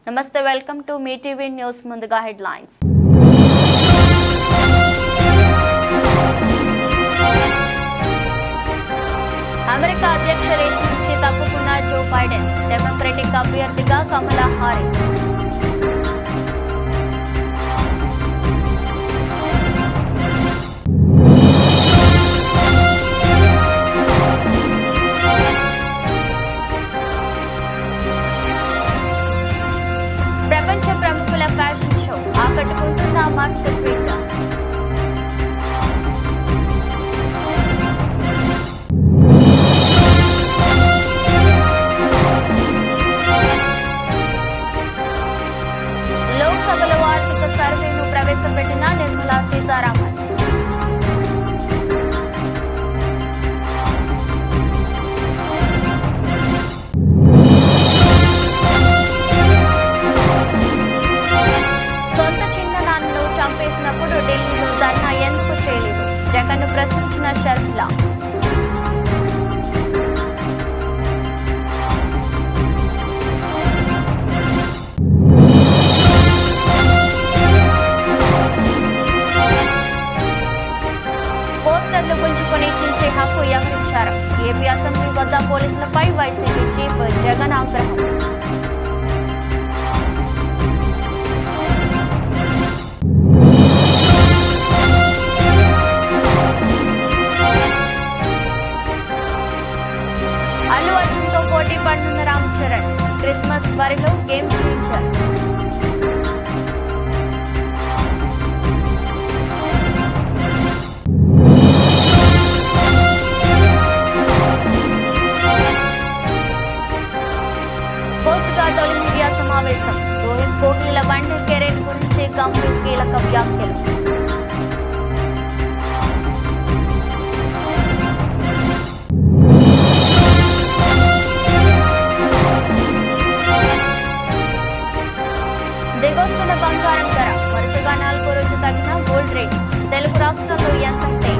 నమస్తే, welcome to me TV news. ముందుగా headlines. America అధ్యక్ష రేసు నుంచి తప్పుకున్న జో బైడెన్, డెమోక్రటిక్ అభ్యర్థిగా కమలా హారిస్. ప్రపంచ ప్రముఖుల ఫ్యాషన్ షో ఆకట్టుకుంటున్న మస్క్ ట్వీట్. లోక్సభలో ఆర్థిక సర్వేను ప్రవేశపెట్టిన నిర్మలా సీతారామన్. సొంత చిన్ననాన్నను చంపేసినప్పుడు ఢిల్లీలో ధర్నా ఎందుకు చేయలేదు? జగన్ను ప్రశ్నించిన షర్మిల. పోస్టర్లు గుంజుకొని చించే హక్కు ఎవరిచ్చారు? ఏపీ అసెంబ్లీ వద్ద పోలీసులపై వైసీపీ చీఫ్ జగన్ ఆగ్రహం. అల్లు అర్జున్తో పోటీ పడనున్న రామ్ చరణ్, క్రిస్మస్ బరిలో గేమ్ చేంజర్. కోచ్గా తొలి మీడియా సమావేశం. రోహిత్ కోహ్లీల వన్డే కెరీర్ గురించి గంభీర్ కీలక వ్యాఖ్యలు. దిగొస్తున్న బంగారం ధర వరుసగా 4వ రోజు తగ్గిన గోల్డ్ రేట్. తెలుగు రాష్ట్రాల్లో ఎంతంటే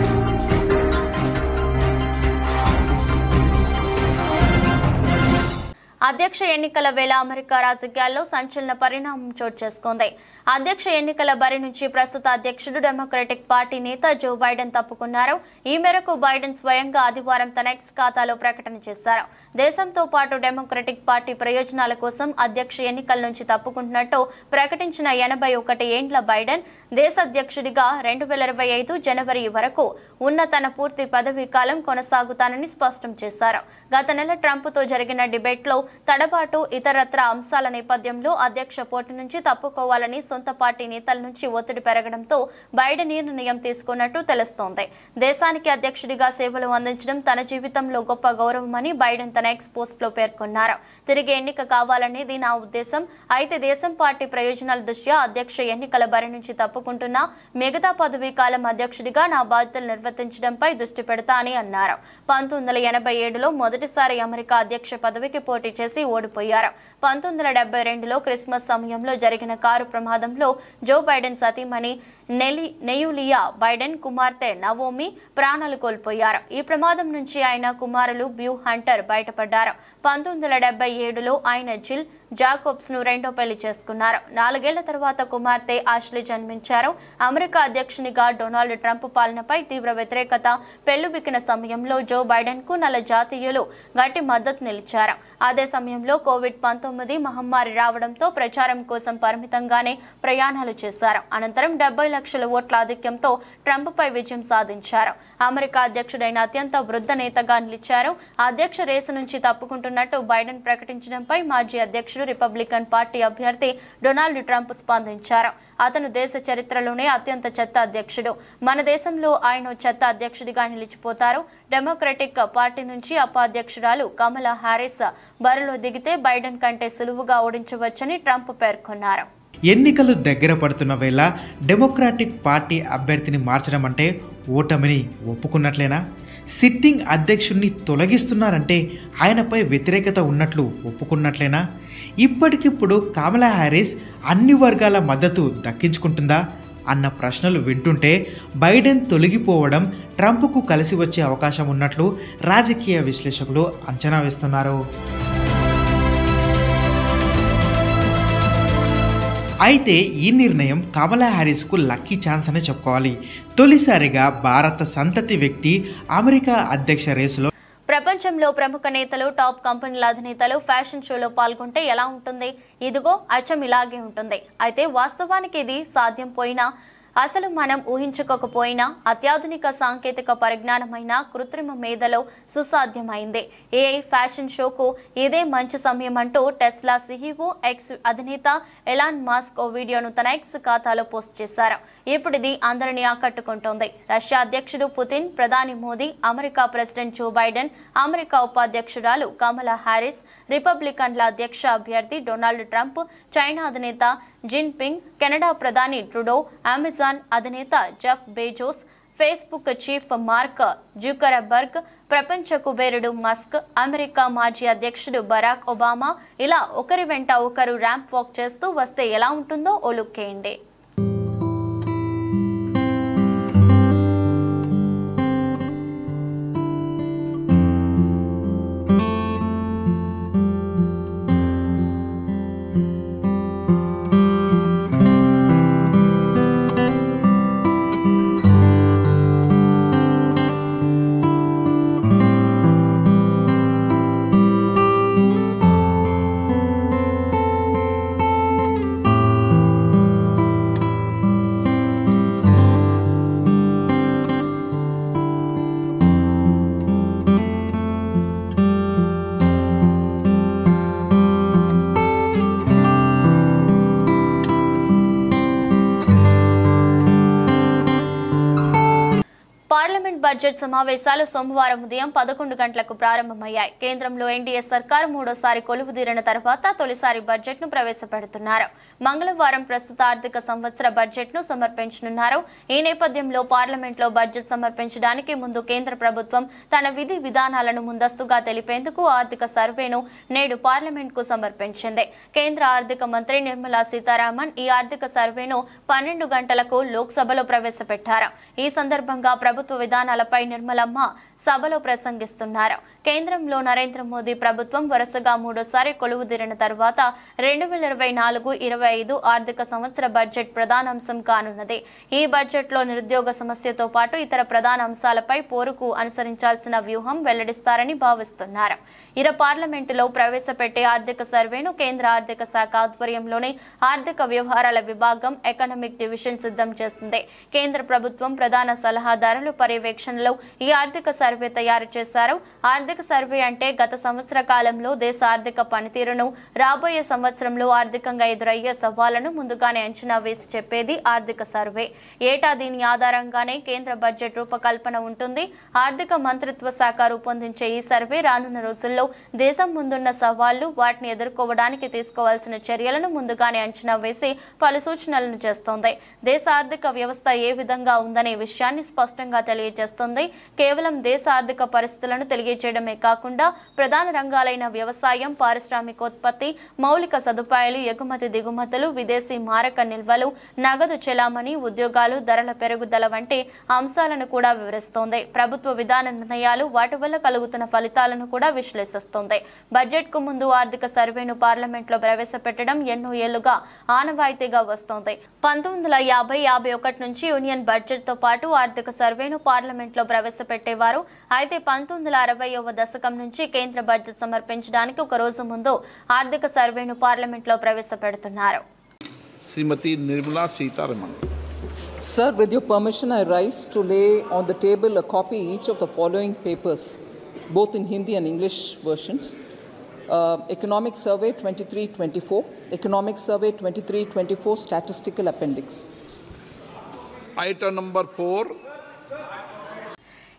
అధ్యక్ష ఎన్నికల వేళ అమెరికా రాజకీయాల్లో సంచలన పరిణామం చోటు చేసుకుంది. అధ్యక్ష ఎన్నికల బరి నుంచి ప్రస్తుత అధ్యక్షుడు డెమోక్రటిక్ పార్టీ నేత జో బైడెన్ తప్పుకున్నారు. ఈ మేరకు బైడెన్ స్వయంగా ఆదివారం తన ఎక్స్ ఖాతాలో ప్రకటన చేశారు. దేశంతో పాటు డెమోక్రటిక్ పార్టీ ప్రయోజనాల కోసం అధ్యక్ష ఎన్నికల నుంచి తప్పుకుంటున్నట్టు ప్రకటించిన 81 ఏండ్ల బైడెన్ దేశ అధ్యక్షుడిగా 2025 జనవరి వరకు ఉన్న తన పూర్తి పదవీ కాలం కొనసాగుతానని స్పష్టం చేశారు. గత నెల ట్రంప్తో జరిగిన డిబేట్లో తడబాటు ఇతరత్ర అంశాల నేపథ్యంలో అధ్యక్ష పోటీ నుంచి తప్పుకోవాలని సొంత పార్టీ నేతల నుంచి ఒత్తిడి పెరగడంతో బైడెన్ ఈ నిర్ణయం తీసుకున్నట్టు తెలుస్తోంది. దేశానికి అధ్యక్షుడిగా సేవలు అందించడం తన జీవితంలో గొప్ప గౌరవమని బైడెన్ తన ఎక్స్ పోస్ట్ లో పేర్కొన్నారు. తిరిగి ఎన్నిక కావాలనేది నా ఉద్దేశం. అయితే దేశం పార్టీ ప్రయోజనాల దృష్ట్యా అధ్యక్ష ఎన్నికల బరి నుంచి తప్పుకుంటున్నా మిగతా పదవీ కాలం అధ్యక్షుడిగా నా బాధ్యతలు నిర్వర్తించడంపై దృష్టి పెడతా అని అన్నారు. 1987లో మొదటిసారి అమెరికా అధ్యక్ష పదవికి పోటీ చేసి ఓడిపోయారు. 1972లో క్రిస్మస్ సమయంలో జరిగిన కారు ప్రమాదంలో జో బైడెన్ సతీమణి నెయులియా బైడెన్, కుమార్తె నవోమి ప్రాణాలు కోల్పోయారు. ఈ ప్రమాదం నుంచి ఆయన కుమారులు బ్యూ హంటర్ బయటపడ్డారు. 1977లో ఆయన జిల్ జాకోబ్స్ ను రెండో పెళ్లి చేసుకున్నారు. 4 ఏళ్ల తర్వాత కుమార్తె ఆష్లీ జన్మించారు. అమెరికా అధ్యక్షునిగా డొనాల్డ్ ట్రంప్ పాలనపై తీవ్ర వ్యతిరేకత పెళ్లుబిక్కిన సమయంలో జో బైడెన్ కు నల్ల జాతీయులు గట్టి మద్దతు నిలిచారు. అదే సమయంలో కోవిడ్-19 మహమ్మారి రావడంతో ప్రచారం కోసం పరిమితంగానే ప్రయాణాలు చేశారు. అనంతరం 70 లక్షల ఓట్ల ఆధిక్యంతో ట్రంప్ పై విజయం సాధించారు. అమెరికా అధ్యక్షుడైన అత్యంత వృద్ధ నేతగా నిలిచారు. అధ్యక్ష రేసు నుంచి తప్పుకుంటున్నట్టు బైడెన్ ప్రకటించడంపై మాజీ అధ్యక్షుడు రిపబ్లికన్ పార్టీ అభ్యర్థి డొనాల్డ్ ట్రంప్ స్పందించారు. అతను దేశ చరిత్రలోనే అత్యంత చెత్త అధ్యక్షుడు. మన దేశంలో ఆయన చెత్త అధ్యక్షుడిగా నిలిచిపోతారు. డెమోక్రటిక్ పార్టీ నుంచి ఉపాధ్యక్షురాలు కమలా హారిస్ బరిలో దిగితే బైడెన్ కంటే సులువుగా ఓడించవచ్చని ట్రంప్ పేర్కొన్నారు. ఎన్నికలు దగ్గర పడుతున్న వేళ డెమోక్రాటిక్ పార్టీ అభ్యర్థిని మార్చడం అంటే ఓటమిని ఒప్పుకున్నట్లేనా? సిట్టింగ్ అధ్యక్షుడిని తొలగిస్తున్నారంటే ఆయనపై వ్యతిరేకత ఉన్నట్లు ఒప్పుకున్నట్లేనా? ఇప్పటికిప్పుడు కమలా హారిస్ అన్ని వర్గాల మద్దతు దక్కించుకుంటుందా అన్న ప్రశ్నలు వింటుంటే బైడెన్ తొలగిపోవడం ట్రంప్కు కలిసి వచ్చే అవకాశం ఉన్నట్లు రాజకీయ విశ్లేషకులు అంచనా వేస్తున్నారు. అయితే ఈ నిర్ణయం కమలా హ్యారిస్కు లక్కీ ఛాన్స్ అనే చెప్పుకోవాలి. తొలిసారిగా భారత సంతతి వ్యక్తి అమెరికా అధ్యక్ష రేసులో ప్రపంచంలో ప్రముఖ నేతలు, టాప్ కంపెనీల అధినేతలు ఫ్యాషన్ షోలో పాల్గొంటే ఎలా ఉంటుంది? ఇదిగో అచ్చం ఇలాగే ఉంటుంది. అయితే వాస్తవానికి ఇది సాధ్యం పోయినా, అసలు మనం ఊహించుకోకపోయినా అత్యాధునిక సాంకేతిక పరిజ్ఞానమైన కృత్రిమ మేధలో సుసాధ్యమైంది. ఏఐ ఫ్యాషన్ షోకు ఇదే మంచి సమయం అంటూ టెస్లా సిఇఓ ఎక్స్ అధినేత ఎలాన్ మస్క్ ఓ వీడియోను తన ఎక్స్ ఖాతాలో పోస్ట్ చేశారు. ఇప్పుడు ఇది అందరినీ ఆకట్టుకుంటోంది. రష్యా అధ్యక్షుడు పుతిన్, ప్రధాని Modi, America president Joe Biden, America ఉపాధ్యక్షురాలు కమలా హ్యారిస్, రిపబ్లికన్ల అధ్యక్ష అభ్యర్థి డొనాల్డ్ ట్రంప్, చైనా అధినేత జిన్పింగ్, కెనడా ప్రధాని ట్రుడో, అమెజాన్ అధినేత Jeff Bezos, Facebook chief Mark Zuckerberg, ప్రపంచ కుబేరుడు మస్క్, అమెరికా మాజీ అధ్యక్షుడు బరాక్ ఒబామా ఇలా ఒకరి వెంట ఒకరు ర్యాంప్ వాక్ చేస్తూ వస్తే ఎలా ఉంటుందో ఓ లుక్కేయండి. పార్లమెంట్ బడ్జెట్ సమావేశాలు సోమవారం ఉదయం 11 గంటలకు ప్రారంభమయ్యాయి. కేంద్రంలో ఎన్డీఏ సర్కారు మూడోసారి కొలువుదీరిన తర్వాత తొలిసారి బడ్జెట్ను ప్రవేశపెడుతున్నారు. మంగళవారం ప్రస్తుత ఆర్థిక సంవత్సర బడ్జెట్ను సమర్పించనున్నారు. ఈ నేపథ్యంలో పార్లమెంట్లో బడ్జెట్ సమర్పించడానికి ముందు కేంద్ర ప్రభుత్వం తన విధి విధానాలను ముందస్తుగా తెలిపేందుకు ఆర్థిక సర్వేను నేడు పార్లమెంట్కు సమర్పించింది. కేంద్ర ఆర్థిక మంత్రి నిర్మలా సీతారామన్ ఈ ఆర్థిక సర్వేను 12 గంటలకు లోక్సభలో ప్రవేశపెట్టారు. ఈ సందర్భంగా ప్రభుత్వ విధానాలపై నిర్మలమ్మ సభలో ప్రసంగిస్తున్నారు. కేంద్రంలో నరేంద్ర మోదీ ప్రభుత్వం వరుసగా మూడోసారి కొలువుదీరిన తర్వాత 2024-25 ఆర్థిక సంవత్సర బడ్జెట్ ప్రధానాంశం కానున్నది. ఈ బడ్జెట్లో నిరుద్యోగ సమస్యతో పాటు ఇతర ప్రధాన అంశాలపై పోరుకు అనుసరించాల్సిన వ్యూహం వెల్లడిస్తారని భావిస్తున్నారు. పార్లమెంటులో ప్రవేశపెట్టే ఆర్థిక సర్వేను కేంద్ర ఆర్థిక శాఖ ఆధ్వర్యంలోని ఆర్థిక వ్యవహారాల విభాగం ఎకనామిక్ డివిజన్ సిద్ధం చేసింది. కేంద్ర ప్రభుత్వం ప్రధాన సలహాదారులు పర్యవేక్షణలో ఈ ఆర్థిక సర్వే తయారు చేశారు. ఆర్థిక సర్వే అంటే గత సంవత్సర కాలంలో దేశ ఆర్థిక పనితీరును, రాబోయే సంవత్సరంలో ఆర్థికంగా ఎదురయ్యే సవాళ్లను ముందుగానే అంచనా వేసి చెప్పేది ఆర్థిక సర్వే. ఏటా దీని ఆధారంగానే కేంద్ర బడ్జెట్ రూపకల్పన ఉంటుంది. ఆర్థిక మంత్రిత్వ శాఖ రూపొందించే ఈ సర్వే రానున్న రోజుల్లో దేశం ముందున్న సవాళ్లు, వాటిని ఎదుర్కోవడానికి తీసుకోవాల్సిన చర్యలను ముందుగానే అంచనా వేసి పలు సూచనలను చేస్తోంది. దేశ ఆర్థిక వ్యవస్థ ఏ విధంగా ఉందనే విషయాన్ని స్పష్టంగా తెలియజేస్తుంది. కేవలం దేశ ఆర్థిక పరిస్థితులను తెలియజేయడమే కాకుండా ప్రధాన రంగాలైన వ్యవసాయం, పారిశ్రామికోత్పత్తి, మౌలిక సదుపాయాలు, ఎగుమతి దిగుమతులు, విదేశీ మారక నిల్వలు, నగదు చెలామణి, ఉద్యోగాలు, ధరల పెరుగుదల వంటి అంశాలను కూడా వివరిస్తోంది. ప్రభుత్వ విధాన నిర్ణయాలు, వాటి వల్ల కలుగుతున్న ఫలితాలను కూడా విశ్లేషిస్తోంది. బడ్జెట్ కు ముందు ఆర్థిక సర్వేను పార్లమెంట్లో ప్రవేశపెట్టడం ఎన్నో ఏళ్లుగా ఆనవాయితీగా వస్తోంది. 1950-51 నుంచి యూనియన్ బడ్జెట్ తో పాటు ఆర్థిక సర్వేను పార్లమెంట్లో ప్రవేశపెట్టేవారు. అయితే 1960వ దశకం నుంచి కేంద్ర బడ్జెట్ సమర్పించడానికి ఒక రోజు ముందు ఆర్థిక సర్వేను పార్లమెంట్లో ప్రవేశపెడుతున్నారు. శ్రీమతి Nirmala Sitharaman. Sir, with your permission, I rise to lay on the table a copy each of the following papers, both in Hindi and English versions. Economic Survey 23-24, Economic Survey 23-24 Statistical Appendix. Item number 4.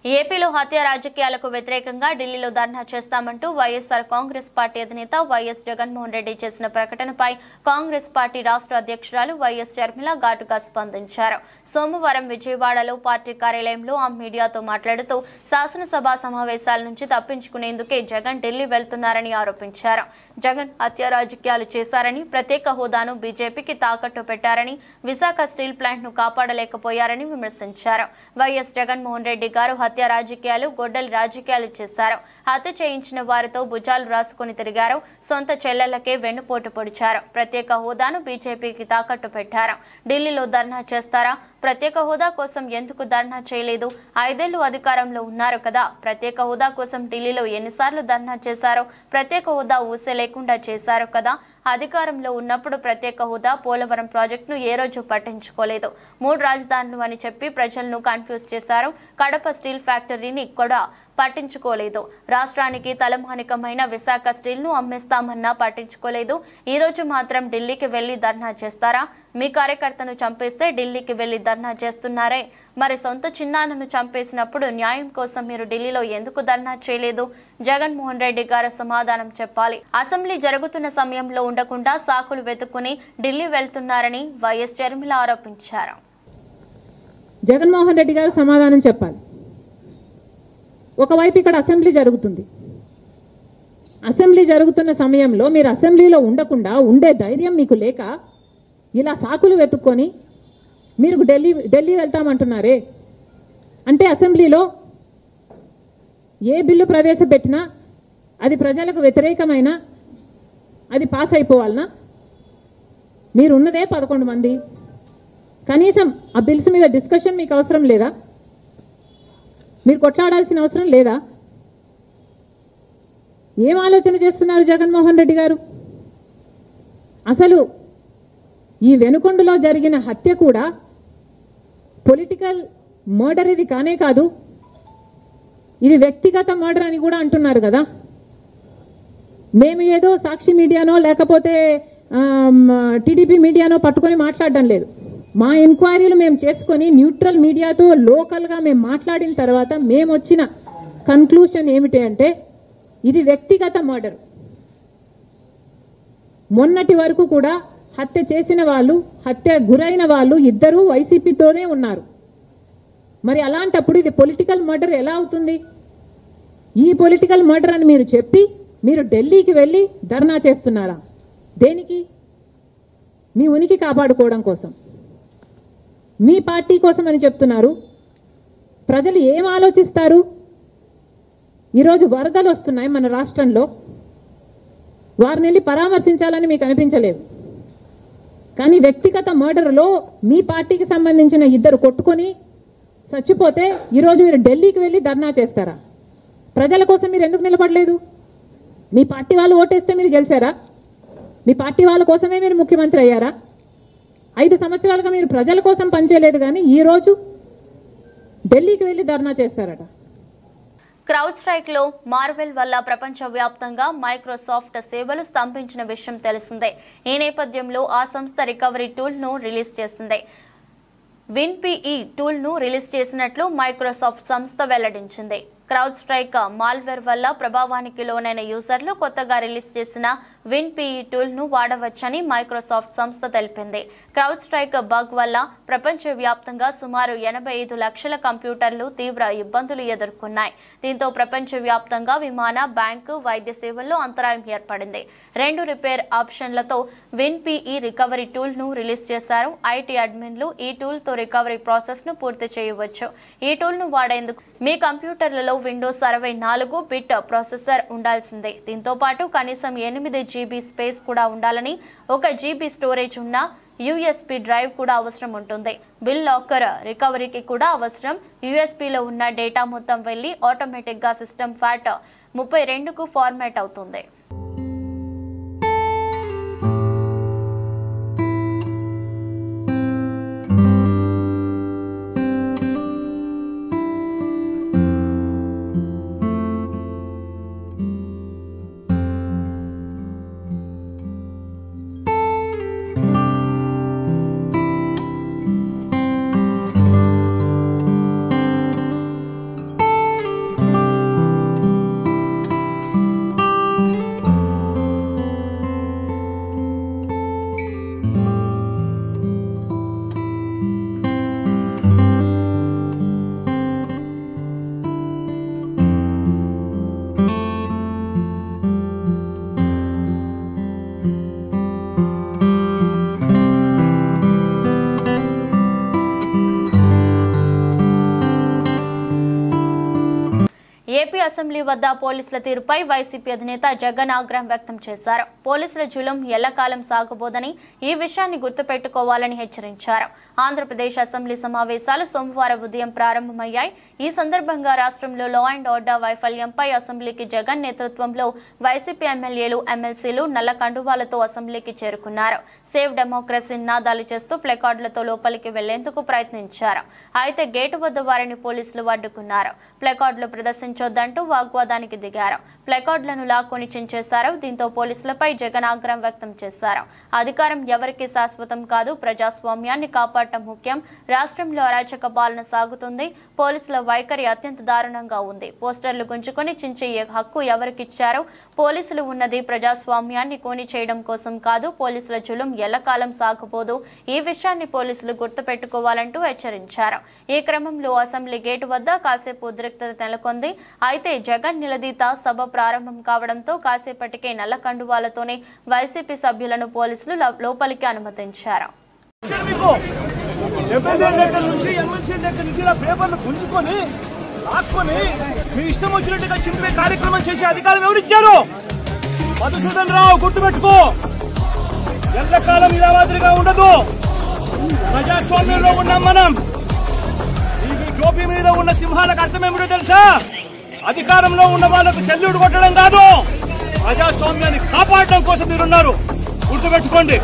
ఏపీలో హత్య రాజకీయాలకు వ్యతిరేకంగా ఢిల్లీలో ధర్నా చేస్తామంటూ YSR Congress party అధినేత YS Jaganmohan Reddy చేసిన ప్రకటనపై Congress party రాష్ట్ర అధ్యక్షురాలు వైఎస్ షర్మిల ఘాటుగా స్పందించారు. సోమవారం విజయవాడలో పార్టీ కార్యాలయంలో ఆమె మీడియాతో మాట్లాడుతూ శాసనసభ సమావేశాల నుంచి తప్పించుకునేందుకే జగన్ ఢిల్లీ వెళ్తున్నారని ఆరోపించారు. జగన్ హత్య రాజకీయాలు చేశారని, ప్రత్యేక హోదాను బీజేపీకి తాకట్టు పెట్టారని, విశాఖ స్టీల్ ప్లాంట్ ను కాపాడలేకపోయారని విమర్శించారు. వైఎస్ జగన్మోహన్ రెడ్డి గారు హత్య రాజకీయాలు, గొడ్డలి రాజకీయాలు చేశారు. హత్య చేయించిన వారితో భుజాలు రాసుకుని తిరిగారు. సొంత చెల్లెళ్లకే వెన్నుపోటు పొడిచారు. ప్రత్యేక హోదాను బీజేపీకి తాకట్టు పెట్టారు. ఢిల్లీలో ధర్నా చేస్తారా? ప్రత్యేక హోదా కోసం ఎందుకు ధర్నా చేయలేదు? 5 ఏళ్లు అధికారంలో ఉన్నారు కదా. ప్రత్యేక హోదా కోసం ఢిల్లీలో ఎన్నిసార్లు ధర్నా చేశారు? ప్రత్యేక హోదా ఊసే లేకుండా చేశారు కదా. అధికారంలో ఉన్నప్పుడు ప్రత్యేక హోదా, పోలవరం ప్రాజెక్టును ఏ రోజు పట్టించుకోలేదు. 3 రాజధానులు అని చెప్పి ప్రజలను కన్ఫ్యూజ్ చేశారు. కడప స్టీల్ ఫ్యాక్టరీని కూడా పట్టించుకోలేదు. రాష్ట్రానికి తలమానికమైన విశాఖ స్టీల్ను అమ్మేస్తామన్నా పట్టించుకోలేదు. ఈ రోజు మాత్రం ఢిల్లీకి వెళ్లి ధర్నా చేస్తారా? మీ కార్యకర్తను చంపేస్తే ఢిల్లీకి వెళ్లి ధర్నా చేస్తున్నారే, మరి సొంత చిన్నాన్నను చంపేసినప్పుడు న్యాయం కోసం మీరు ఢిల్లీలో ఎందుకు ధర్నా చేయలేదు? జగన్మోహన్ రెడ్డి గారు సమాధానం చెప్పాలి. అసెంబ్లీ జరుగుతున్న సమయంలో ఉండకుండా సాకులు వెతుక్కుని ఢిల్లీ వెళ్తున్నారని వైఎస్ షర్మిల ఆరోపించారు. జగన్మోహన్ రెడ్డి గారు సమాధానం చెప్పాలి. ఒకవైపు ఇక్కడ అసెంబ్లీ జరుగుతుంది. అసెంబ్లీ జరుగుతున్న సమయంలో మీరు అసెంబ్లీలో ఉండకుండా ఉండే ధైర్యం మీకు లేక ఇలా సాకులు వెతుక్కొని మీరు ఢిల్లీ వెళ్తామంటున్నారే. అంటే అసెంబ్లీలో ఏ బిల్లు ప్రవేశపెట్టినా అది ప్రజలకు వ్యతిరేకమైన అది పాస్ అయిపోవాలనా? మీరు ఉన్నదే 11 మంది. కనీసం ఆ బిల్స్ మీద డిస్కషన్ మీకు అవసరం లేదా? మీరు కొట్లాడాల్సిన అవసరం లేదా? ఏం ఆలోచన చేస్తున్నారు జగన్మోహన్ రెడ్డి గారు? అసలు ఈ వెనుకొండలో జరిగిన హత్య కూడా పొలిటికల్ మర్డర్ ఇది కానే కాదు, ఇది వ్యక్తిగత మర్డర్ అని కూడా అంటున్నారు కదా. మేము ఏదో సాక్షి మీడియానో లేకపోతే టీడీపీ మీడియానో పట్టుకొని మాట్లాడడం లేదు. మా ఎంక్వైరీలు మేము చేసుకొని న్యూట్రల్ మీడియాతో లోకల్గా మేము మాట్లాడిన తర్వాత మేము వచ్చిన కన్క్లూషన్ ఏమిటి అంటే ఇది వ్యక్తిగత మర్డర్. మొన్నటి వరకు కూడా హత్య చేసిన వాళ్ళు, హత్య గురైన వాళ్ళు ఇద్దరూ వైసీపీతోనే ఉన్నారు. మరి అలాంటప్పుడు ఇది పొలిటికల్ మర్డర్ ఎలా అవుతుంది? ఈ పొలిటికల్ మర్డర్ అని మీరు చెప్పి మీరు ఢిల్లీకి వెళ్ళి ధర్నా చేస్తున్నారా? దేనికి? మీ ఉనికి కాపాడుకోవడం కోసం, మీ పార్టీ కోసం అని చెప్తున్నారు. ప్రజలు ఏం ఆలోచిస్తారు? ఈరోజు వరదలు వస్తున్నాయి మన రాష్ట్రంలో, వారిని వెళ్ళి పరామర్శించాలని మీకు అనిపించలేదు. కానీ వ్యక్తిగత మర్డర్లో మీ పార్టీకి సంబంధించిన ఇద్దరు కొట్టుకొని చచ్చిపోతే ఈరోజు మీరు ఢిల్లీకి వెళ్ళి ధర్నా చేస్తారా? ప్రజల కోసం మీరు ఎందుకు నిలబడలేదు? మీ పార్టీ వాళ్ళు ఓటేస్తే మీరు గెలిచారా? మీ పార్టీ వాళ్ళ కోసమే మీరు ముఖ్యమంత్రి అయ్యారా? 5 సంవత్సరాలుగా మీరు ప్రజల కోసం పనిచేయలేదు, కానీ ఈరోజు ఢిల్లీకి వెళ్ళి ధర్నా చేస్తారట. క్రౌడ్ స్ట్రైక్ లో మార్వెల్ వల్ల ప్రపంచవ్యాప్తంగా మైక్రోసాఫ్ట్ సేవలు స్తంభించిన విషయం తెలిసిందే. ఈ నేపథ్యంలో ఆ సంస్థ రికవరీ టూల్ ను రిలీజ్ చేసింది. విన్పిఈ టూల్ ను రిలీజ్ చేసినట్లు మైక్రోసాఫ్ట్ సంస్థ వెల్లడించింది. క్రౌడ్ స్ట్రైక్ మాల్వేర్ వల్ల ప్రభావానికి లోనైన యూజర్లు కొత్తగా రిలీజ్ చేసిన విన్పిఈ టూల్ ను వాడవచ్చని మైక్రోసాఫ్ట్ సంస్థ తెలిపింది. క్రౌడ్ స్ట్రైక్ బగ్ వల్ల ప్రపంచవ్యాప్తంగా సుమారు 85 లక్షల కంప్యూటర్లు తీవ్ర ఇబ్బందులు ఎదుర్కొన్నాయి. దీంతో ప్రపంచవ్యాప్తంగా విమాన, బ్యాంకు, వైద్య సేవల్లో అంతరాయం ఏర్పడింది. 2 రిపేర్ ఆప్షన్లతో విన్పిఈ రికవరీ టూల్ ను రిలీజ్ చేశారు. ఐటీ అడ్మిన్లు ఈ టూల్ తో రికవరీ ప్రాసెస్ ను పూర్తి చేయవచ్చు. ఈ టూల్ ను వాడేందుకు మీ కంప్యూటర్లలో విండోస్ 64 బిట్ ప్రాసెసర్ ఉండాల్సిందే. దీంతో పాటు కనీసం 8 GB స్పేస్ కూడా ఉండాలని, 1 GB స్టోరేజ్ ఉన్న USB డ్రైవ్ కూడా అవసరం ఉంటుంది. బిల్ లాకర్ రికవరీకి కూడా అవసరం. USBలో ఉన్న డేటా మొత్తం వెళ్లి ఆటోమేటిక్గా సిస్టమ్ FAT 32కు ఫార్మాట్ అవుతుంది. అసెంబ్లీ వద్ద పోలీసుల తీరుపై వైసీపీ అధినేత జగన్ ఆగ్రహం వ్యక్తం చేశారు. పోలీసుల జులుం ఎల్లకాలం సాగబోదని ఈ విషయాన్ని గుర్తుపెట్టుకోవాలని హెచ్చరించారు. ఆంధ్రప్రదేశ్ అసెంబ్లీ సమావేశాలు సోమవారం ఉదయం ప్రారంభమయ్యాయి. ఈ సందర్భంగా రాష్ట్రంలో లా అండ్ ఆర్డర్ వైఫల్యంపై అసెంబ్లీకి జగన్ నేతృత్వంలో వైసీపీ ఎమ్మెల్యేలు, ఎమ్మెల్సీలు నల్ల కండువాలతో అసెంబ్లీకి చేరుకున్నారు. సేవ్ డెమోక్రసీ నినాదాలు చేస్తూ ప్లెకార్డులతో లోపలికి వెళ్లేందుకు ప్రయత్నించారు. అయితే గేటు వద్ద వారిని పోలీసులు అడ్డుకున్నారు. ప్లెకార్డులు ప్రదర్శించొద్దంటూ వాగ్వాదానికి దిగారు. ప్లెకార్డులను లాక్కొని చించేశారు. దీంతో పోలీసులపై జగన్ ఆగ్రహం వ్యక్తం చేశారు. అధికారం ఎవరికీ శాశ్వతం కాదు, ప్రజాస్వామ్యాన్ని కాపాడటం ముఖ్యం. రాష్ట్రంలో అరాచక పాలన సాగుతుంది. పోలీసుల వైఖరి అత్యంత దారుణంగా ఉంది. పోస్టర్లు గుంజుకొని చించే హక్కు ఎవరికిచ్చారు? పోలీసులు ఉన్నది ప్రజాస్వామ్యాన్ని కోని చేయడం కోసం కాదు. పోలీసుల జులుం ఎల్లకాలం సాగబోదు. ఈ విషయాన్ని పోలీసులు గుర్తుపెట్టుకోవాలంటూ హెచ్చరించారు. ఈ క్రమంలో అసెంబ్లీ గేటు వద్ద కాసేపు ఉద్రిక్తత నెలకొంది. అయితే జగన్ నిలదీత సభ ప్రారంభం కావడంతో కాసేపటికే నల్ల కండువాలతోనే వైసీపీ సభ్యులను పోలీసులు లోపలికి అనుమతించారు. మధుసూదన్ రావు గుర్తుపెట్టుకో, ఎల్లకాలం ఇలా మాదిరిగా ఉండదు. ప్రజాస్వామ్యంలో ఉన్నాం మనం. ఈ టోపీ మీద ఉన్న సింహాలకు అర్థం ఏమిటో తెలుసా? అధికారంలో ఉన్న వాళ్ళకు సెల్యూట్ కొట్టడం కాదు, ప్రజాస్వామ్యాన్ని కాపాడడం కోసం మీరున్నారు. గుర్తుపెట్టుకోండి.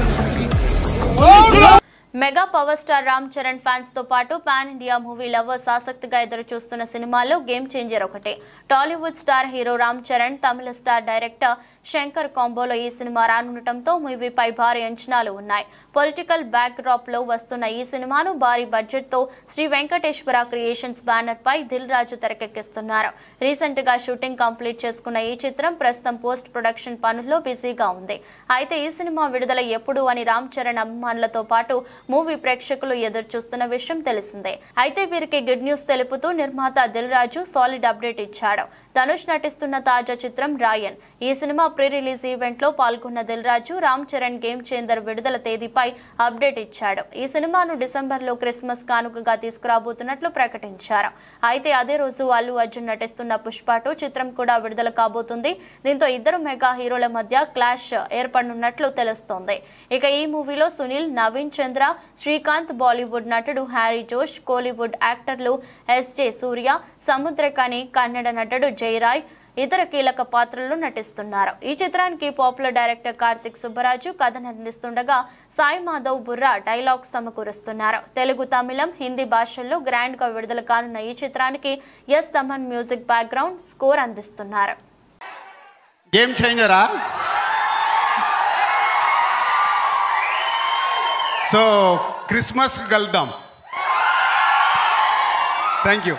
Mega power star Ram Charan fans తో పాటు పాన్ ఇండియా మూవీ లవర్స్ ఆసక్తిగా ఎదురు చూస్తున్న సినిమాల్లో గేమ్ చేంజర్ ఒకటి. టాలీవుడ్ స్టార్ హీరో రామ్ చరణ్, తమిళ స్టార్ డైరెక్టర్ శంకర్ కాంబోలో ఈ సినిమా రానుండటంతో మూవీపై భారీ అంచనాలు ఉన్నాయి. పొలిటికల్ బ్యాక్ డ్రాప్ లో వస్తున్న ఈ సినిమాను భారీ బడ్జెట్ తో శ్రీ వెంకటేశ్వర క్రియేషన్స్ బ్యానర్ పై దిల్ రాజు తెరకెక్కిస్తున్నారు. రీసెంట్ గా షూటింగ్ కంప్లీట్ చేసుకున్న ఈ చిత్రం ప్రస్తుతం పోస్ట్ ప్రొడక్షన్ పనుల్లో బిజీగా ఉంది. అయితే ఈ సినిమా విడుదల ఎప్పుడు అని రామ్ చరణ్ అభిమానులతో పాటు మూవీ ప్రేక్షకులు ఎదురు చూస్తున్న విషయం తెలిసిందే. అయితే వీరికి గుడ్ న్యూస్ తెలుపుతూ నిర్మాత దిల్ రాజు సాలిడ్ అప్డేట్ ఇచ్చాడు. ధనుష్ నటిస్తున్న తాజా చిత్రం రాయన్. ఈ సినిమా ప్రీ రిలీజ్ ఈవెంట్ లో పాల్గొన్న దిల్ రాజు రామ్ చరణ్ గేమ్ చేంజర్ విడుదల తేదీపై అప్డేట్ ఇచ్చాడు. ఈ సినిమాను డిసెంబర్ లో క్రిస్మస్ కానుకగా తీసుకురాబోతున్నట్లు ప్రకటించారు. అయితే అదే రోజు అల్లు అర్జున్ నటిస్తున్న పుష్ప 2 చిత్రం కూడా విడుదల కాబోతుంది. దీంతో ఇద్దరు మెగా హీరోల మధ్య క్లాష్ ఏర్పడనున్నట్లు తెలుస్తోంది. ఇక ఈ మూవీలో సునీల్, నవీన్ చంద్ర, శ్రీకాంత్, బాలీవుడ్ నటుడు హ్యారీ జోష్, కోలీవుడ్ యాక్టర్లు ఎస్జే సూర్య, సముద్రకని, కన్నడ నటుడు జయరాయ్ ఇతర కీలక పాత్రల్లో నటిస్తున్నారు. ఈ చిత్రానికి పాపులర్ డైరెక్టర్ కార్తిక్ సుబ్బరాజు కథను అందిస్తుండగా సాయి మాధవ్, బుర్రా డైలాగ్స్ సమకూరుస్తున్నారు. తెలుగు, తమిళం, హిందీ భాషల్లో గ్రాండ్ గా విడుదల కానున్న ఈ చిత్రానికి S Thaman music background score అందిస్తున్నారు. గేమ్ చేంజరా? సో క్రిస్మస్ కలుద్దాం. Thank you.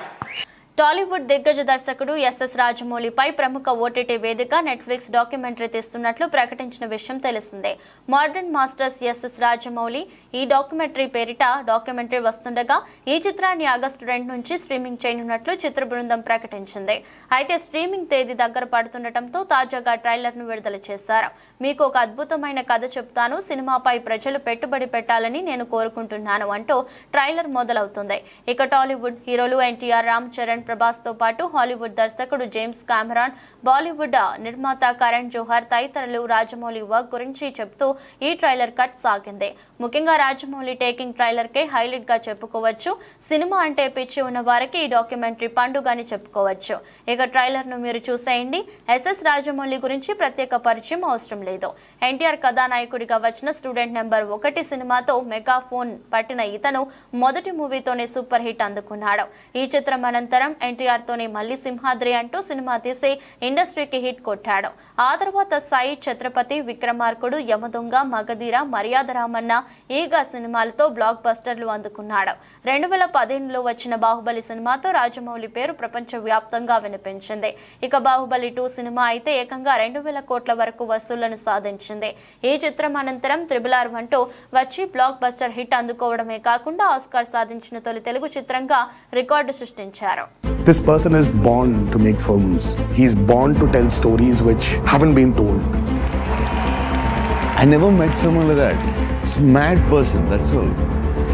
టాలీవుడ్ దిగ్గజ దర్శకుడు ఎస్ఎస్ రాజమౌళిపై ప్రముఖ ఓటీటీ వేదిక నెట్ఫ్లిక్స్ డాక్యుమెంటరీ తీస్తున్నట్లు ప్రకటించిన విషయం తెలిసిందే. మోడర్న్ మాస్టర్స్ ఎస్ఎస్ రాజమౌళి ఈ డాక్యుమెంటరీ పేరిట డాక్యుమెంటరీ వస్తుండగా ఈ చిత్రాన్ని ఆగస్టు 2 నుంచి స్ట్రీమింగ్ చేయనున్నట్లు చిత్ర బృందం ప్రకటించింది. అయితే స్ట్రీమింగ్ తేదీ దగ్గర పడుతుండటంతో తాజాగా ట్రైలర్ను విడుదల చేశారు. మీకు ఒక అద్భుతమైన కథ చెప్తాను, సినిమాపై ప్రజలు పెట్టుబడి పెట్టాలని నేను కోరుకుంటున్నాను అంటూ ట్రైలర్ మొదలవుతుంది. ఇక టాలీవుడ్ హీరోలు ఎన్టీఆర్, రామ్ చరణ్, ప్రభాస్ తో పాటు హాలీవుడ్ దర్శకుడు జేమ్స్ కామెరాన్, బాలీవుడ్ నిర్మాత కరణ్ జోహర్ తదితరులు రాజమౌళి వర్క్ గురించి చెప్తూ ఈ ట్రైలర్ కట్ సాగింది. ముఖ్యంగా రాజమౌళి టేకింగ్ ట్రైలర్ కే హైలైట్ గా చెప్పుకోవచ్చు. సినిమా అంటే పిచ్చి ఉన్న వారికి ఈ డాక్యుమెంటరీ పండుగ అని చెప్పుకోవచ్చు. ఇక ట్రైలర్ ను మీరు చూసేయండి. ఎస్ఎస్ రాజమౌళి గురించి ప్రత్యేక పరిచయం అవసరం లేదు. ఎన్టీఆర్ కథానాయకుడిగా వచ్చిన స్టూడెంట్ నెంబర్ 1 సినిమాతో మెగా ఫోన్ పట్టిన ఇతను మొదటి మూవీతోనే సూపర్ హిట్ అందుకున్నాడు. ఈ చిత్రం అనంతరం ఎన్టీఆర్ తోనే మళ్ళీ సింహాద్రి అంటూ సినిమా తీసి ఇండస్ట్రీకి హిట్ కొట్టాడు. ఆ తర్వాత సాయి, ఛత్రపతి, విక్రమార్కుడు, యమదొంగ, మగధీర, మర్యాద రామన్న, ఈగా సినిమాలతో బ్లాక్ బస్టర్లు అందుకున్నాడు. 2015లో వచ్చిన బాహుబలి సినిమాతో రాజమౌళి పేరు ప్రపంచ వ్యాప్తంగా వినిపించింది. ఇక బాహుబలి 2 సినిమా అయితే ఏకంగా 2000 కోట్ల వరకు వసూళ్లను సాధించింది. ఈ చిత్రం అనంతరం RRR అంటూ వచ్చి బ్లాక్ బస్టర్ హిట్ అందుకోవడమే కాకుండా ఆస్కార్ సాధించిన తొలి తెలుగు చిత్రంగా రికార్డు సృష్టించారు. This person is born to make films. He's born to tell stories which haven't been told. I never met someone like that. It's a mad person, that's all.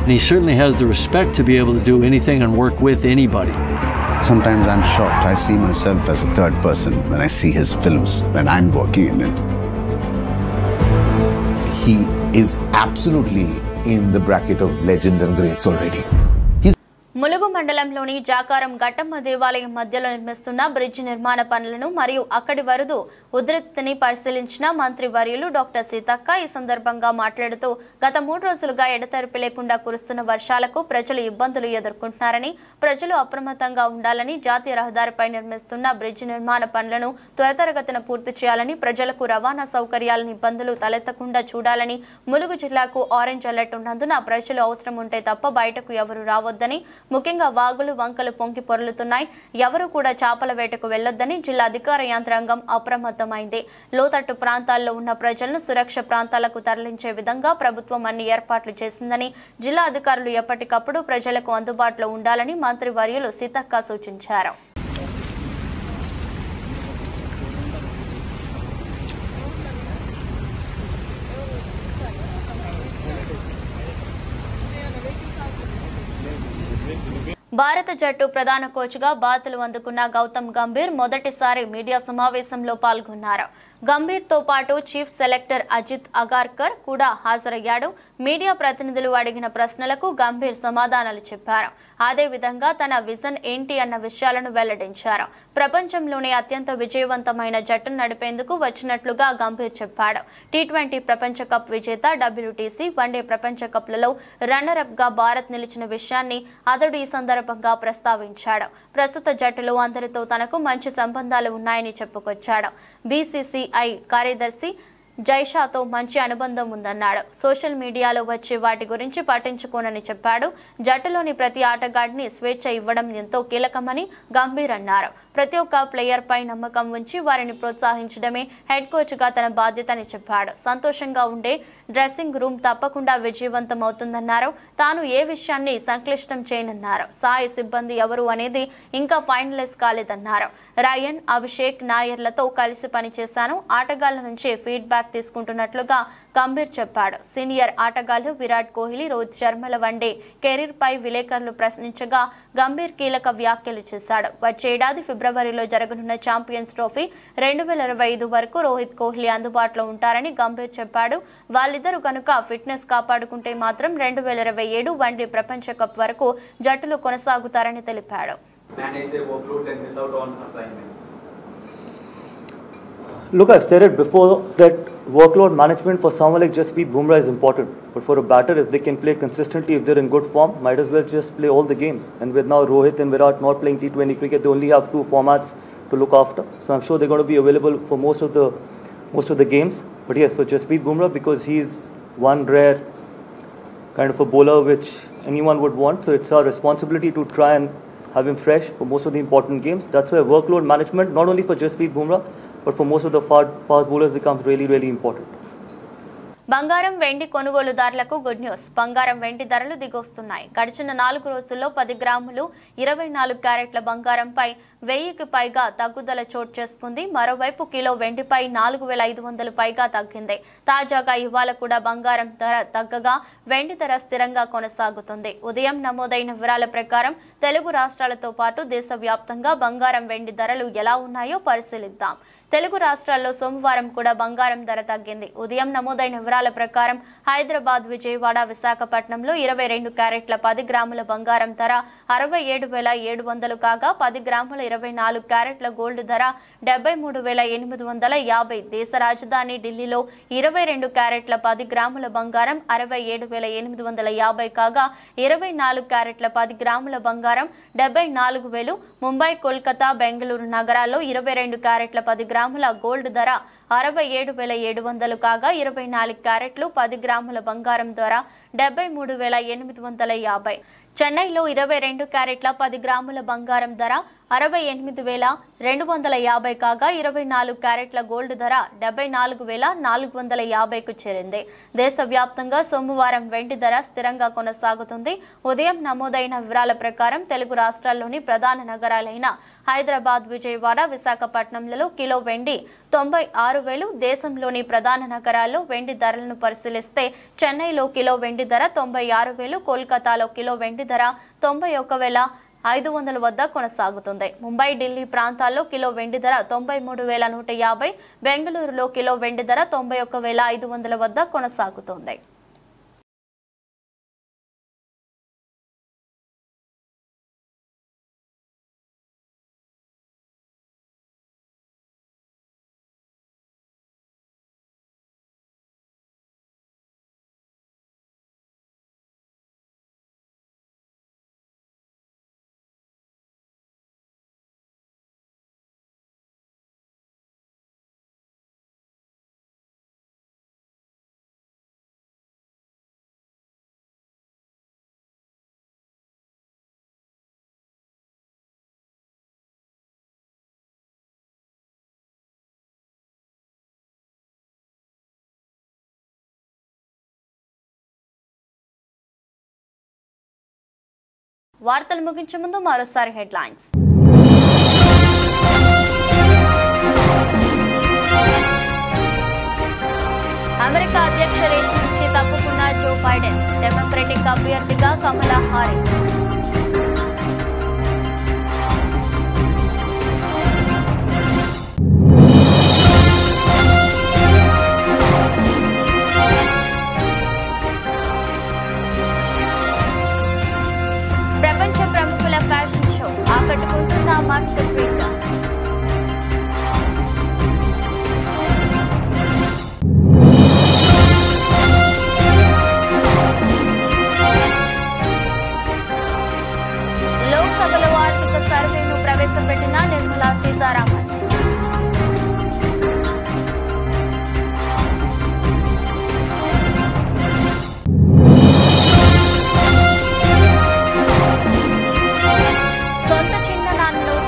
And he certainly has the respect to be able to do anything and work with anybody. Sometimes I'm shocked. I see myself as a third person when I see his films, when I'm working in it. He is absolutely in the bracket of legends and greats already. Mulugu మండలంలోని జాకారం ఘట్టమ్మ దేవాలయం మధ్యలో నిర్మిస్తున్న bridge నిర్మాణ పనులను మరియు అక్కడి వరద ఉధృతిని పరిశీలించిన మంత్రి వర్యులు డాక్టర్ సీతక్క ఈ సందర్భంగా మాట్లాడుతూ గత 3 రోజులుగా ఎడతెరిపి లేకుండా కురుస్తున్న వర్షాలకు ప్రజలు ఇబ్బందులు ఎదుర్కొంటున్నారని ప్రజలు అప్రమత్తంగా ఉండాలని జాతీయ రహదారిపై నిర్మిస్తున్న బ్రిడ్జి నిర్మాణ పనులను త్వరితగతిన పూర్తి చేయాలని ప్రజలకు రవాణా సౌకర్యాలను ఇబ్బందులు తలెత్తకుండా చూడాలని ములుగు జిల్లాకు ఆరెంజ్ అలర్ట్ ఉన్నందున ప్రజలు అవసరం ఉంటే తప్ప బయటకు ఎవరు రావద్దని ముఖ్యంగా వాగులు వంకలు పొంగి పొర్లుతున్నాయి ఎవరు కూడా చేపల వేటకు వెళ్లొద్దని జిల్లా అధికార యంత్రాంగం అప్రమత్తమైంది లోతట్టు ప్రాంతాల్లో ఉన్న ప్రజలను సురక్ష ప్రాంతాలకు తరలించే విధంగా ప్రభుత్వం అన్ని ఏర్పాట్లు చేసిందని జిల్లా అధికారులు ఎప్పటికప్పుడు ప్రజలకు అందుబాటులో ఉండాలని మంత్రి వర్యులు సీతక్క సూచించారు భారత జట్టు ప్రధాన కోచ్గా బాధ్యతలు అందుకున్న గౌతమ్ గంభీర్ మొదటిసారి మీడియా సమావేశంలో పాల్గొన్నారు గంభీర్తో పాటు చీఫ్ సెలెక్టర్ అజిత్ అగార్కర్ కూడా హాజరయ్యాడు మీడియా ప్రతినిధులు అడిగిన ప్రశ్నలకు గంభీర్ సమాధానాలు చెప్పారు అదే విధంగా తన విజన్ ఏంటి అన్న విషయాలను వెల్లడించారు ప్రపంచంలోనే అత్యంత విజయవంతమైన జట్టును నడిపేందుకు వచ్చినట్లుగా గంభీర్ చెప్పాడు టీ20 ప్రపంచ కప్ విజేత WTC వన్డే ప్రపంచ కప్లలో రన్నర్ అప్ గా భారత్ నిలిచిన విషయాన్ని అతడు ఈ సందర్భంగా ప్రస్తావించాడు ప్రస్తుత జట్టులో అందరితో తనకు మంచి సంబంధాలు ఉన్నాయని చెప్పుకొచ్చాడు BCCI కార్యదర్శి జైషాతో మంచి అనుబంధం ఉందన్నాడు సోషల్ మీడియాలో వచ్చే వాటి గురించి పట్టించుకోనని చెప్పాడు జట్టులోని ప్రతి ఆటగాడిని స్వేచ్ఛ ఇవ్వడం ఎంతో కీలకమని గంభీర్ అన్నారు ప్రతి ఒక్క ప్లేయర్ పై నమ్మకం ఉంచి వారిని ప్రోత్సహించడమే హెడ్ కోచ్ గా తన బాధ్యతని చెప్పాడు సంతోషంగా ఉండే డ్రెస్సింగ్ రూమ్ తప్పకుండా విజయవంతం అవుతుందన్నారు తాను ఏ విషయాన్ని సంక్లిష్టం చేయనన్నారు సాయి సిబ్బంది ఎవరు అనేది ఇంకా ఫైనలైజ్ కాలేదన్నారు రయన్ అభిషేక్ నాయర్లతో కలిసి పనిచేశాను ఆటగాళ్ల నుంచి ఫీడ్బ్యాక్ తీసుకుంటున్నట్లుగా గంభీర్ చెప్పాడు సీనియర్ ఆటగాళ్లు విరాట్ కోహ్లీ రోహిత్ శర్మల వన్డే కెరీర్ పై విలేకరులు ప్రశ్నించగా గంభీర్ కీలక వ్యాఖ్యలు చేశాడు వచ్చే ఏడాది ఫిబ్రవరిలో జరగనున్న ఛాంపియన్స్ ట్రోఫీ 2025 వరకు రోహిత్ కోహ్లీ అందుబాటులో ఉంటారని గంభీర్ చెప్పాడు వాళ్ళిద్దరూ కనుక ఫిట్నెస్ కాపాడుకుంటే మాత్రం 2027 వన్డే ప్రపంచ కప్ వరకు జట్టులు కొనసాగుతారని తెలిపాడు Look, I've said it before that workload management for someone like Jasprit Bumrah is important. But for a batter, if they can play consistently, if they're in good form, might as well just play all the games. And with now Rohit and Virat not playing T20 cricket, they only have 2 formats to look after. So I'm sure they're going to be available for most of the games. But yes, for Jasprit Bumrah, because he's one rare kind of a bowler which anyone would want, so it's our responsibility to try and have him fresh for most of the important games. That's why workload management, not only for Jasprit Bumrah, but for most of the fast bowlers becomes really, really important. బంగారం వెండి కొనుగోలుదారులకు good news బంగారం వెండి ధరలు దిగొస్తున్నాయి గడిచిన 4 రోజుల్లో 10 గ్రాములు 24 క్యారెట్ల బంగారంపై 1000కి పైగా తగ్గుదల చోటు చేసుకుంది మరోవైపు కిలో వెండిపై 4500 పైగా తగ్గింది తాజాగా ఇవాళ కూడా బంగారం ధర తగ్గగా వెండి ధర స్థిరంగా కొనసాగుతుంది ఉదయం నమోదైన వివరాల ప్రకారం తెలుగు రాష్ట్రాలతో పాటు దేశవ్యాప్తంగా బంగారం వెండి ధరలు ఎలా ఉన్నాయో పరిశీలిద్దాం తెలుగు రాష్ట్రాల్లో సోమవారం కూడా బంగారం ధర తగ్గింది ఉదయం నమోదైన వివరాల ప్రకారం హైదరాబాద్ విజయవాడ విశాఖపట్నంలో 22 క్యారెట్ల 10 గ్రాముల బంగారం ధర 67700 కాగా 10 గ్రాముల 24 క్యారెట్ల గోల్డ్ ధర 73850 దేశ రాజధాని ఢిల్లీలో 22 క్యారెట్ల 10 గ్రాముల బంగారం 67850 కాగా 24 క్యారెట్ల 10 గ్రాముల బంగారం 74000 ముంబై కోల్కతా బెంగళూరు నగరాల్లో 22 క్యారెట్ల 10 గ్రాముల గోల్డ్ ధర 67700 కాగా 24 క్యారెట్లు 10 గ్రాముల బంగారం ధర 73850 చెన్నైలో 22 క్యారెట్ల 10 గ్రాముల బంగారం ధర 68250 కాగా 24 క్యారెట్ల గోల్డ్ ధర 74450కు చేరింది దేశవ్యాప్తంగా సోమవారం వెండి ధర స్థిరంగా కొనసాగుతుంది ఉదయం నమోదైన వివరాల ప్రకారం తెలుగు రాష్ట్రాల్లోని ప్రధాన నగరాలైన హైదరాబాద్ విజయవాడ విశాఖపట్నంలలో కిలో వెండి 96000 దేశంలోని ప్రధాన నగరాల్లో వెండి ధరలను పరిశీలిస్తే చెన్నైలో కిలో వెండి ధర 96000 కోల్కతాలో కిలో వెండి ధర 91000 500 వద్ద కొనసాగుతుంది. ముంబై, ఢిల్లీ ప్రాంతాల్లో కిలో వెండి ధర 93,150, బెంగళూరులో కిలో వెండి ధర 91,500 వద్ద కొనసాగుతుంది. వార్తలు ముగించే ముందు మరోసారి హెడ్లైన్స్. అమెరికా అధ్యక్ష రేసు నుంచి తప్పుకున్న జో బైడెన్, డెమోక్రటిక్ అభ్యర్థిగా కమలా హారిస్. ప్రపంచ ప్రముఖుల ఫ్యాషన్ షో ఆకట్టుకుంటున్న మస్క్ ట్విట్టర్. లోక్సభలో ఆర్థిక సర్వేను ప్రవేశపెట్టిన నిర్మలా సీతారామన్.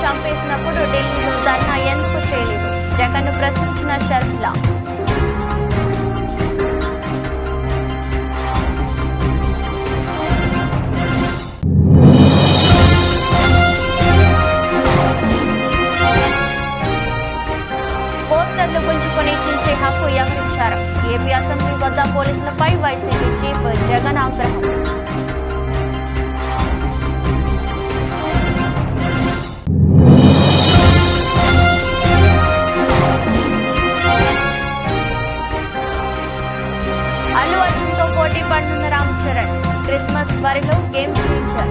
చంపేసినప్పుడు ఢిల్లీలో ధర్నా ఎందుకు చేయలేదు? జగన్ను ప్రశ్నించిన షర్మిల. పోస్టర్లు గుంజుకొని చించే హక్కు ఎవరిచ్చారు? ఏపీ అసెంబ్లీ వద్ద పోలీసులపై వైసీపీ చీఫ్ జగన్ ఆగ్రహం. అల్లు అర్జున్తో పోటీ పడనున్న రామ్ చరణ్, క్రిస్మస్ బరిలో గేమ్ చేంజర్.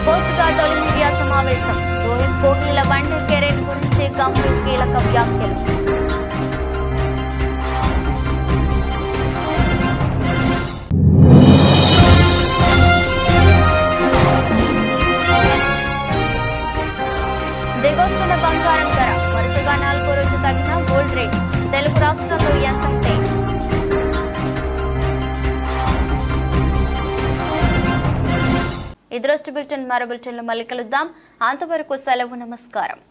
కోచ్గా తొలి మీడియా సమావేశం. రోహిత్, కోహ్లీల వన్డే కెరీర్ గురించి గంభీర్ కీలక వ్యాఖ్యలు. దిగొస్తున్న బంగారం ధర వరుసగా 4వ రోజు తగ్గిన గోల్డ్ రేట్. తెలుగు రాష్ట్రాల్లో ఎంతంటే ఈ దృష్టి బులెటిన్ మరో బులెటిన్లో మళ్ళీ కలుద్దాం. అంతవరకు సెలవు, నమస్కారం.